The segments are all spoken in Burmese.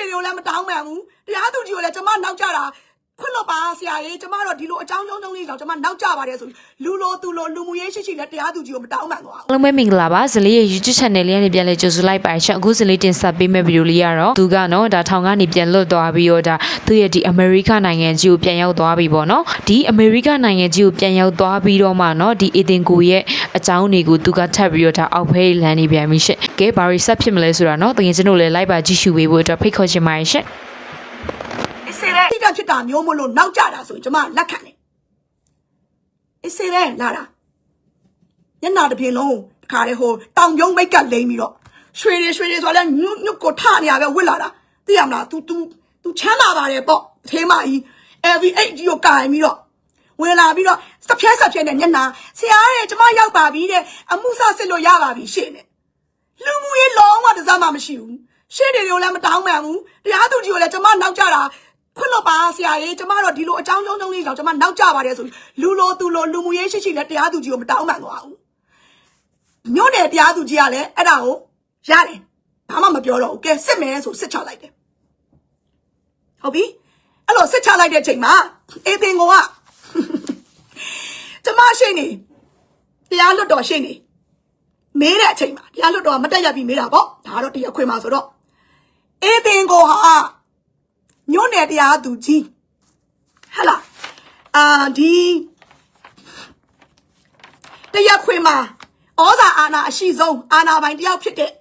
တွေကိုလည်းမတောင်းပန်ဘူးတရားသူကြီးကိုလည်းကျမနောက်ကြတာခွင့်လွတ်ပါဆရာကြီးကျမတော့ဒီလိုအကြောင်းကျုံလေးကြောင့်ကျမနောက်ကြပါတယ်ဆိုလူလိုသူလိုလူမှုရေးရှိလည်းတရားသူကြီးကိုမတောင်းပန်သွားဘူးအားလုံးပဲမင်္ဂလာပါဇလေးရဲ့ YouTube channel လေးကနေပြန်လဲကြိုဆိုလိုက်ပါရှင်အခုဇလေးတင်ဆက်ပေးမယ့်ဗီဒီယိုလေးကတော့သူကနော်ဒါထောင်ကနေပြန်လွတ်သွားပြီးတော့ဒါသူရဲ့ဒီအမေရိကနိုင်ငံကြီးကိုပြန်ရောက်သွားပြီပေါ့နော်ဒီအမေရိကနိုင်ငံကြီးကိုပြန်ရောက်သွားပြီးတော့မှနော်ဒီအေတင်ကိုရဲ့အကြောင်းတွေကိုသူကထပ်ပြီးတော့ဒါအောက်ဖေးလမ်းနေပြန်ပြီရှင်ကဲဘာရီဆက်ဖြစ်မလဲဆိုတာနော်တကယ်ချင်းတို့လည်းလိုက်ပါကြည့်ရှုပေးဖို့အတွက်ဖိတ်ခေါ်ချင်ပါတယ်ရှင်တိတဖြစ်တာမျိုးမလို့နောက်ကြတာဆိုရင်ကျမလက်ခံတယ်အစ်စေလဲလာတာညနာတစ်ပြေလုံးတခါလေဟိုတောင်ပြုံးမိတ်ကလိမ့်ပြီးတော့ရွှေတွေဆိုလဲညွတ်ကိုထနေရပဲဝစ်လာတာသိရမလား तू ချမ်းသာပါတယ်ပေါ့သေးမကြီး LV8 ကြီးကိုကင်ပြီးတော့ဝင်လာပြီးတော့စဖြဲနဲ့ညနာဆရာရဲ့ကျမရောက်ပါပြီတဲ့အမှုဆစစ်လို့ရပါပြီရှေ့နဲ့လူမှုရေးလုံးဝတစားမှမရှိဘူးရှေ့တွေကိုလည်းမတောင်းပန်ဘူးတရားသူကြီးကိုလည်းကျမနောက်ကြတာခွင့်လွတ်ပါဆရာကြီးကျမတော့ဒီလိုအကြောင်းကျုံလေးကြောင့်ကျမနောက်ကြပါတယ်ဆိုလူလိုသူလိုလူမှုရေးရှိလည်းတရားသူကြီးကိုမတောင်းပန်သွားဘူးညို့တဲ့တရားသူကြီးကလည်းအဲ့ဒါကိုရတယ်ဘာမှမပြောတော့ဘူးကဲစစ်မယ်ဆိုစစ်ချလိုက်တယ်ဟုတ်ပြီအဲ့လိုစစ်ချလိုက်တဲ့အချိန်မှာအေးတင်ကိုကကျမရှိနေတရားလွတ်တော်ရှိနေမေးတဲ့အချိန်မှာတရားလွတ်တော်ကမတက်ရပြီးမေးတာပေါ့ဒါကတော့တရားခွင်မှာဆိုတော့အေးတင်ကိုဟာညွန့်နယ်တရားသူကြီးဟဲ့လားဒီတရားခွင်မှာဩဇာအာဏာအရှိဆုံးအာဏာပိုင်တယောက်ဖြစ်တဲ့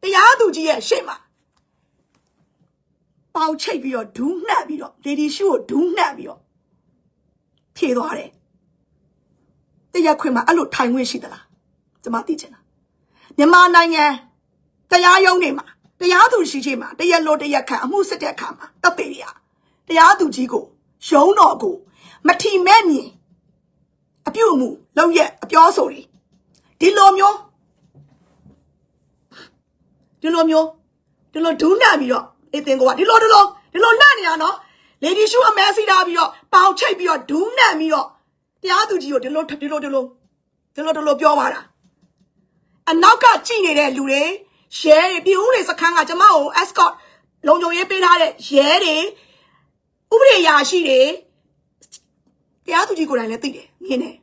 တရားသူကြီးရဲ့ရှေ့မှာပေါင်ချိတ်ပြီးတော့ဒူးနှက်ပြီးတော့လေဒီရှူကိုဒူးနှက်ပြီးတော့ဖြေသွားတယ်တရားခွင်မှာအဲ့လိုထိုင်ခွင့်ရှိသလားကျွန်မသိချင်တာမြန်မာနိုင်ငံတရားရုံးတွေမှာတရားသူရှိချိန်မှာတရားလိုတရားခံအမှုစစ်တဲ့အခါမှာတပ်ပေတွေကတရားသူကြီးကိုရုံးတော်ကိုမထီမဲ့မြင်အပြုတ်မှုလောက်ရက်အပြောဆိုတွေဒီလိုမျိုးဒူးနှံပြီးတော့အေးတင်ကိုကဒီလိုနှံ့နေရနော်လေဒီရှူအမဲစီထားပြီးတော့ပေါင်ချိတ်ပြီးတော့ဒူးနှံပြီးတော့တရားသူကြီးကိုဒီလိုပြောပါတာအနောက်ကကြည့်နေတဲ့လူတွေရဲတွေပြည်ဦးတွေစခန်းကကျမကို escort လုံခြုံရေးပေးထားတဲ့ရဲတွေဥပဒေရာရှိတွေတရားသူကြီးကိုယ်တိုင်လည်းသိတယ်မြင်တယ်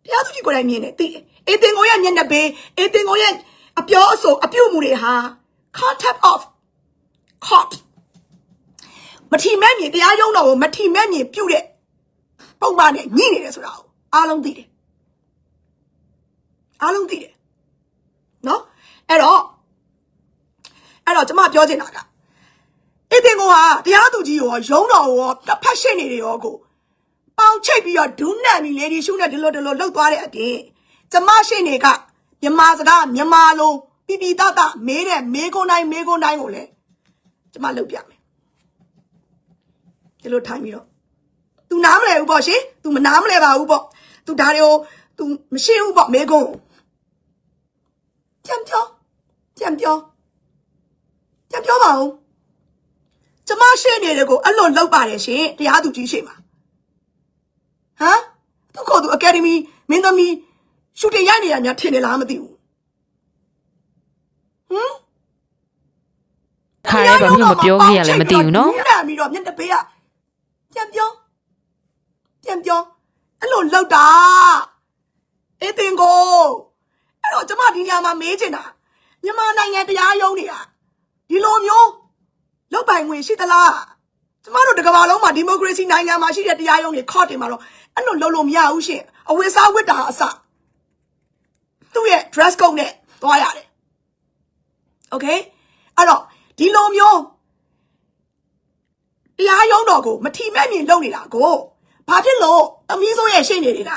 တရားသူကြီးကိုယ်တိုင်မြင်တယ်သိတယ်အေးတင်ကိုရဲ့မျက်နှာပေးအေးတင်ကိုရဲ့အပြောအဆိုအပြုတ်မှုတွေဟာ contempt of court မထီမဲ့မြင်တရားရုံးတော်ကိုမထီမဲ့မြင်ပြုတ်တဲ့ပုံမှန်နဲ့ညှိနေတယ်ဆိုတာကိုအားလုံးသိတယ်နော်အဲ့တော့ကျမပြောချင်တာကအေးတင်ကိုဟာတရားသူကြီးရောရုံးတော်ရောတစ်ဖက်ရှိနေတယ်ရောကိုပေါင်ချိတ်ပြီးတော့ဒူးနှံပြီးလေဒီရှုနဲ့ဒီလိုလှုပ်သွားတဲ့အပြင်ကျမရှိနေကမြန်မာစကားမြန်မာလိုပြပြတမေးတဲ့မေးခွန်းတိုင်းကိုလည်းကျမလုပ်ပြမယ်ဒီလိုထိုင်ပြီးတော့ तू နားမလဲဘူးပေါ့ရှင် तू မနားမလဲပါဘူးပေါ့ तू ဒါတွေကို तू မရှိဘူးပေါ့မေးခွန်းပြန်ပြောပါဦးကျမရှိနေတယ်ကိုအဲ့လိုလုပ်ပါတယ်ရှင်တရားသူကြီးရှိမှာသူကသူအကယ်ဒမီမင်းသမီးရှူတင်ရိုက်နေရများထင်နေလားမသိဘူးခါရဲဘာမှမပြောခဲ့ရလည်းမသိဘူးနော်ညံ့ပြီးတော့မျက်နှာပေးကပြန်ပြောအဲ့လိုလောက်တာအေးတင်ကိုအဲ့တော့ကျမဒီနေရာမှာမေးချင်တာမြန်မာနိုင်ငံတရားရုံးတွေကဒီလိုမျိုးလောက်ပိုင်ဝင်ရှိသလားကျမတို့တကမ္ဘာလုံးမှာဒီမိုကရေစီနိုင်ငံမှာရှိတဲ့တရားရုံးတွေခေါ်တင်မှာတော့အဲ့လိုလုပ်လို့မရဘူးရှင်အဝတ်စားဝတ်တာအစသူ့ရဲ့ dress code နဲ့သွားရတယ် okay အဲ့တော့ဒီလိုမျိုးတရားရုံးတော်ကိုမထီမဲ့မြင်လုပ်နေတာကိုဘာဖြစ်လို့အမီးစိုးရဲ့ရှင်းနေတွေက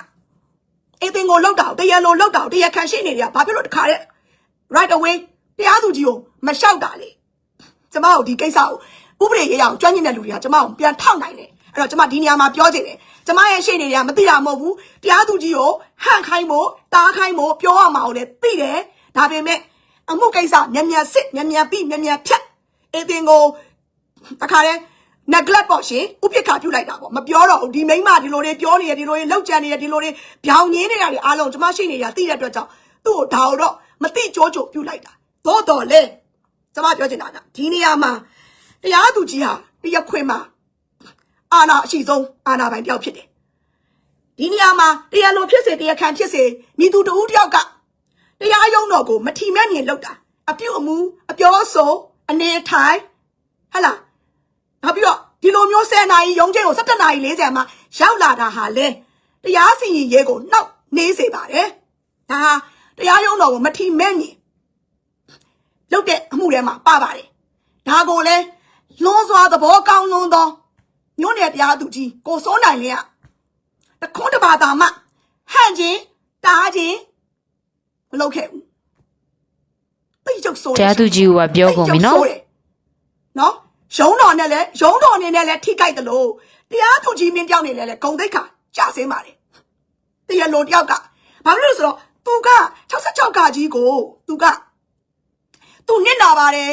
အေးတင်ကိုလောက်တာတရားလိုလောက်တာတရားခံရှင်းနေတွေကဘာဖြစ်လို့တခါတဲ့ right away တရားသူကြီးကိုမလျှောက်တာလေကျမတို့ဒီကိစ္စကိုဥပဒေရေးရအောင်ကျွမ်းကျင်တဲ့လူတွေကကျမကိုပြန်ထောက်နိုင်တယ်အဲ့တော့ကျမဒီနေရာမှာပြောချင်တယ်ကျမရဲ့ရှင်းနေတွေကမသိတာမဟုတ်ဘူးတရားသူကြီးကိုဟန့်ခိုင်းဖို့တားခိုင်းဖို့ပြောရမှာကိုလည်းသိတယ်ဒါပေမဲ့အမှုကိစ္စမြန်စစ်မြန်ပြီးမြန်ဖြတ်အေးတင်ကိုတခါတဲ့neglect ပေါ့ရှင်ဥပိ္ပခါပြုတ်လိုက်တာပေါ့မပြောတော့ဘူးဒီမိန်းမဒီလိုတွေပြောနေရဒီလိုတွေလောက်ကြံနေရဒီလိုတွေဗျောင်ငင်းနေတာတွေအားလုံးကျမရှိနေရသိတဲ့အတွက်ကြောင့်သူ့ကိုဒါတော့မသိကြောပြုတ်လိုက်တာတော်လေ ကျမပြောချင်တာကဒီနေရာမှာတရားသူကြီးဟာတရားခွင်မှာအာဏာအရှိဆုံးအာဏာပိုင်တယောက်ဖြစ်တယ်ဒီနေရာမှာတရားလိုဖြစ်စေတရားခံဖြစ်စေမိသူတူတယောက်ကတရားရုံးတော်ကိုမထီမဲ့မြင်လောက်တာအပြုတ်အမူအပြောဆိုအနေထိုင်ဟလာနောက်ပြီးတော့ဒီလိုမျိုး10နာရီရုံးချိန်ကို17နာရီ40မှာရောက်လာတာဟာလေတရားစီရင်ရေးကိုနှောက်နေစေပါတယ်ဒါဟာတရားရုံးတော်ကိုမထီမဲ့မြင်လောက်တဲ့အမှုထဲမှာပါပါတယ်ဒါကိုလေလွန်စွာသဘောကောင်းလွန်းသောမြို့နယ်တရားသူကြီးကိုစိုးနိုင်လင်းကတခွန်းတပါတာမှဟန့်ချင်းတားချင်းမလုပ်ခဲ့ဘူးတိတ်ကျုပ်ဆိုးတရားသူကြီးကပြောကုန်ပြီနော်ရုံးတော်နဲ့လည်းရုံးတော်နေနဲ့လည်းထိကြိုက်တယ်လို့တရားသူကြီးမင်းပြောင်းနေလဲဂုံတိတ်ခါကြာစင်းပါတယ်တရားလိုတယောက်ကဘာလို့လဲဆိုတော့သူက66ကကြီးကိုသူနစ်နာပါတယ်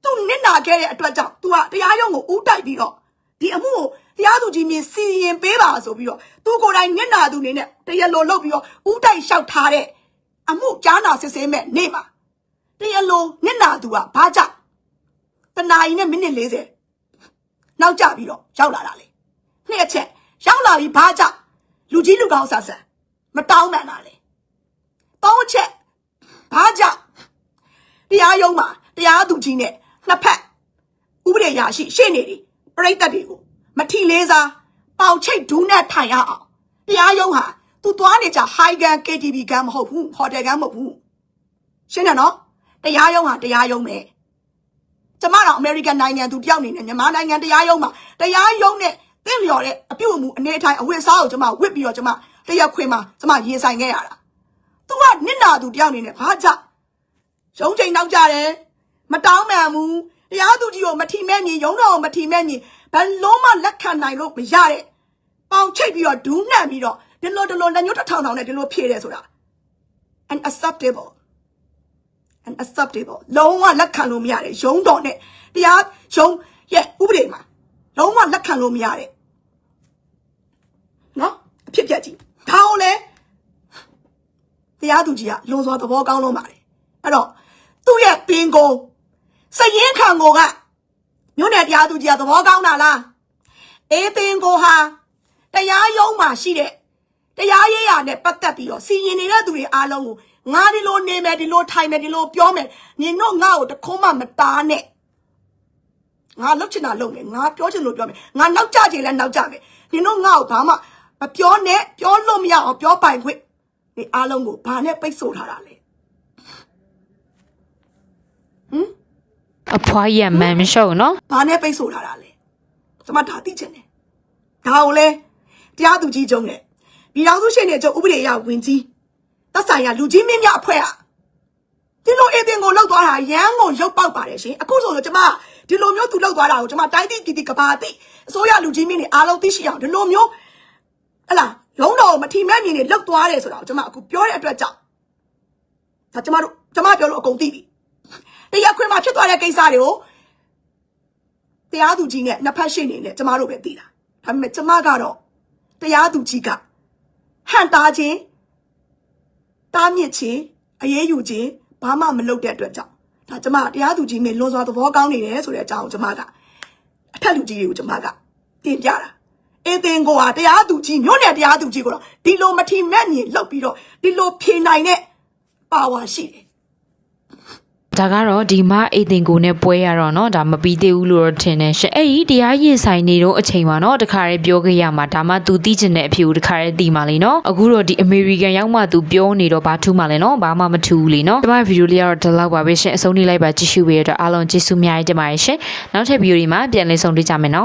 သူနစ်နာခဲ့တဲ့အတွက်ကြောင့်သူကတရားရုံးကိုဥတိုက်ပြီးတော့ဒီအမှုကိုတရားသူကြီးမြင်စီရင်ပေးပါဆိုပြီးတော့သူကိုယ်တိုင်နစ်နာသူနေနဲ့တရားလိုလုပ်ပြီးတော့ဥတိုက်လျှောက်ထားတဲ့အမှုကြားနာစစ်ဆေးမဲ့နေ့မှာတရားလိုနစ်နာသူကဘာကြောင့်တနာရီနဲ့မိနစ်40နောက်ကျပြီးတော့ရောက်လာတာလေနှစ်အချက်ရောက်လာပြီးဘာကြောင့်လူကြီးလူကောင်းဆဆန်မတောင်းပန်တာလေသုံးချက်ဘာကြောင့်တရားရုံးမှာတရားသူကြီးနဲ့နှစ်ဖက်ဥပဒေရာရှိရှေ့နေတွေပြိတ္တတွေကိုမထီလေးစားပေါင်ချိတ်ဒူးနဲ့ထိုင်ရအောင်တရားရုံးဟာသူသွားနေကြ high gun KTV ကမဟုတ်ဘူး hotel ကမဟုတ်ဘူးရှင်းတယ်နော်တရားရုံးဟာတရားရုံးပဲကျမတို့အမေရိကန်နိုင်ငံသူတယောက်နေနဲ့မြန်မာနိုင်ငံတရားရုံးမှာတရားရုံးနဲ့တင့်လျော်တဲ့အပြုအမူအနေအထိုင်အဝတ်အစားကိုကျမဝတ်ပြီးတော့ကျမတရားခွင်မှာကျမရင်ဆိုင်ခဲ့ရတာသူကနစ်နာသူတယောက်နေနဲ့ဘာကြောင့်ရုံးချိန်နောက်ကြတယ်မတောင်းပန်ဘူးတရားသူကြီးကိုမထီမဲ့မြင်ရုံးတော်ကိုမထီမဲ့မြင်ဘယ်လုံးမှလက်ခံနိုင်လို့မရတဲ့ပေါင်ချိတ်ပြီးတော့ဒူးနှံပြီးတော့ဒီလိုလက်ညှိုးတစ်ထောင်ထောင်နဲ့ဒီလိုဖြည့်တယ်ဆိုတာ unacceptable လုံးဝလက်ခံလို့မရတယ်ရုံးတော်နဲ့တရားရုံးရဲ့ဥပဒေမှာလုံးဝလက်ခံလို့မရတဲ့နော်အဖြစ်ပြက်ကြီးဒါအောင်လေတရားသူကြီးကလွန်စွာသဘောကောင်းလုံးပါတယ်အဲ့တော့သူ့ရဲ့ပင်ကိုစရင်ခံကိုကမြို့နယ်တရားသူကြီးကသဘောကောင်းတာလားအေးပင်ကိုဟာတရားရုံးမှာရှိတဲ့တရားရေးရာနဲ့ပတ်သက်ပြီးတော့စီရင်နေတဲ့သူတွေအားလုံးကိုငါဒီလိုနေမယ်ဒီလိုထိုင်မယ်ဒီလိုပြောမယ်နင်တို့ငါ့ကိုတခုံးမှမတားနဲ့ငါလုပ်ချင်တာလုပ်မယ်ငါပြောချင်လို့ပြောမယ်ငါနောက်ကြချင်လဲနောက်ကြမယ်နင်တို့ငါ့ကိုဘာမှမပြောနဲ့ပြောလို့မရအောင်ပြောပိုင်ခွင့်ဒီအားလုံးကိုဘာနဲ့ပိတ်ဆို့ထားတာလဲအဖွားရမန်မရှုံနော်ဘာနဲ့ပိတ်ဆို့ထားတာလဲကျမဒါသိချင်တယ်ဒါကိုလဲတရားသူကြီးကျုံးနဲ့ပြည်တော်စုရှင်နေကျုံဥပဒေရဝင်ကြီးသက်ဆိုင်ရာလူကြီးမင်းများအဖွဲ့อ่ะဒီလိုအေးတင်ကိုလောက်သွားတာရမ်းကိုရုပ်ပေါက်ပါတယ်ရှင်အခုဆိုကျမဒီလိုမျိုးသူလောက်သွားတာကိုကျမတိုင်းတိတီကဘာတိအစိုးရလူကြီးမင်းတွေအားလုံးသိရှိအောင်ဒီလိုမျိုးဟလာလုံးတော်မထီမဲ့မြင်နေလောက်သွားတယ်ဆိုတော့ကျမအခုပြောတဲ့အတွက်ကြောင့်ဒါကျမပြောလို့အကုန်သိပြီတရားခွင်မှာဖြစ်သွားတဲ့ကိစ္စတွေကိုတရားသူကြီးနဲ့နှစ်ဖက်ရှေ့နေနဲ့ကျမတို့ပဲသိတာဒါပေမဲ့ကျမကတော့တရားသူကြီးကဟန်တာခြင်းတားမြစ်ခြင်းအရေးယူခြင်းဘာမှမလုပ်တဲ့အတွက်ကြောင့်ဒါကျမတရားသူကြီးမင်းလွန်စွာသဘောကောင်းနေတယ်ဆိုတဲ့အကြောင်းကိုကျမကအထက်လူကြီးတွေကိုကျမကတင်ပြတာအေးတင်ကိုဟာတရားသူကြီးမြို့နယ်တရားသူကြီးကိုတော့ဒီလိုမထီမဲ့မြင်လောက်ပြီးတော့ဒီလိုဖြေနိုင်တဲ့ပါဝါရှိတယ်ဒါကတော့ဒီမအေးတင်ကိုနဲ့ပွဲရတော့เนาะဒါမပြီးသေးဘူးလို့တော့ထင်တယ်ရှင်အဲ့ဒီတရားရင်ဆိုင်နေတော့အချိန်မှာเนาะတခါရဲပြောခဲ့ရမှာဒါမှ तू သိချင်တဲ့အဖြေကိုတခါရဲသိမှာလေเนาะအခုတော့ဒီအမေရိကန်ရောက်မှ तू ပြောနေတော့ဘာထူးမှလဲเนาะဘာမှမထူးဘူးလေเนาะဒီမှာဗီဒီယိုလေးကတော့ဒီလောက်ပါပဲရှင်အဆုံးထိလိုက်ပါကြည့်ရှုပေးရတော့အားလုံးကျေးဇူးများကြီးတင်ပါတယ်ရှင်နောက်ထပ်ဗီဒီယိုဒီမှာပြန်လည်ဆုံတွေ့ကြမယ်เนาะ